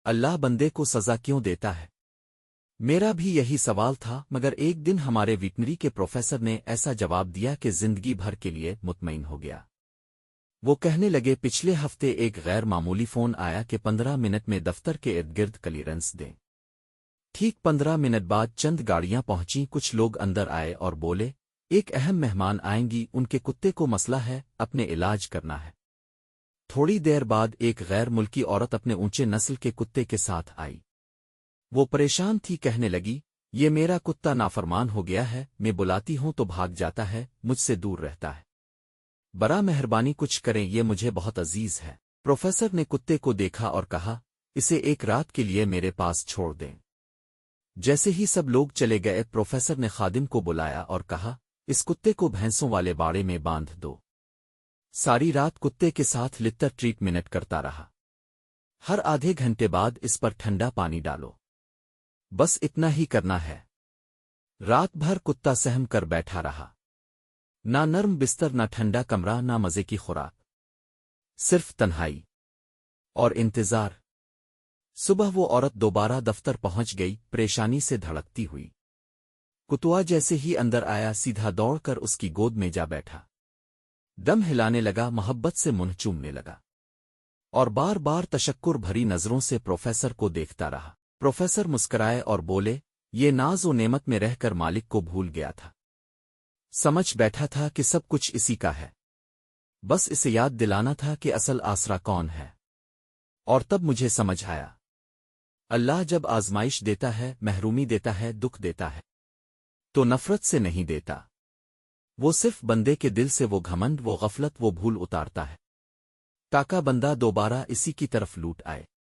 اللہ بندے کو سزا کیوں دیتا ہے؟ میرا بھی یہی سوال تھا، مگر ایک دن ہمارے ویٹنری کے پروفیسر نے ایسا جواب دیا کہ زندگی بھر کے لیے مطمئن ہو گیا۔ وہ کہنے لگے، پچھلے ہفتے ایک غیر معمولی فون آیا کہ 15 منٹ میں دفتر کے ارد گرد کلیئرنس دیں۔ ٹھیک 15 منٹ بعد چند گاڑیاں پہنچیں، کچھ لوگ اندر آئے اور بولے، ایک اہم مہمان آئیں گی، ان کے کتے کو مسئلہ ہے، اپنے علاج کرنا ہے۔ تھوڑی دیر بعد ایک غیر ملکی عورت اپنے اونچے نسل کے کتے کے ساتھ آئی۔ وہ پریشان تھی، کہنے لگی، یہ میرا کتا نافرمان ہو گیا ہے، میں بلاتی ہوں تو بھاگ جاتا ہے، مجھ سے دور رہتا ہے۔ برا مہربانی کچھ کریں، یہ مجھے بہت عزیز ہے۔ پروفیسر نے کتے کو دیکھا اور کہا، اسے ایک رات کے لیے میرے پاس چھوڑ دیں۔ جیسے ہی سب لوگ چلے گئے، پروفیسر نے خادم کو بلایا اور کہا، اس کتے کو بھینسوں والے باڑے میں باندھ دو۔ ساری رات کتے کے ساتھ لٹر ٹریٹمنٹ کرتا رہا۔ ہر آدھے گھنٹے بعد اس پر ٹھنڈا پانی ڈالو۔ بس اتنا ہی کرنا ہے۔ رات بھر کتا سہم کر بیٹھا رہا۔ نہ نرم بستر، نہ ٹھنڈا کمرہ، نہ مزے کی خوراک، صرف تنہائی اور انتظار۔ صبح وہ عورت دوبارہ دفتر پہنچ گئی، پریشانی سے دھڑکتی ہوئی۔ کتوا جیسے ہی اندر آیا، سیدھا دوڑ کر اس کی گود میں جا بیٹھا۔ دم ہلانے لگا، محبت سے منہ چومنے لگا، اور بار بار تشکر بھری نظروں سے پروفیسر کو دیکھتا رہا۔ پروفیسر مسکرائے اور بولے، یہ ناز و نعمت میں رہ کر مالک کو بھول گیا تھا۔ سمجھ بیٹھا تھا کہ سب کچھ اسی کا ہے، بس اسے یاد دلانا تھا کہ اصل آسرا کون ہے۔ اور تب مجھے سمجھ آیا، اللہ جب آزمائش دیتا ہے، محرومی دیتا ہے، دکھ دیتا ہے، تو نفرت سے نہیں دیتا۔ وہ صرف بندے کے دل سے وہ گھمنڈ، وہ غفلت، وہ بھول اتارتا ہے، تاکہ بندہ دوبارہ اسی کی طرف لوٹ آئے۔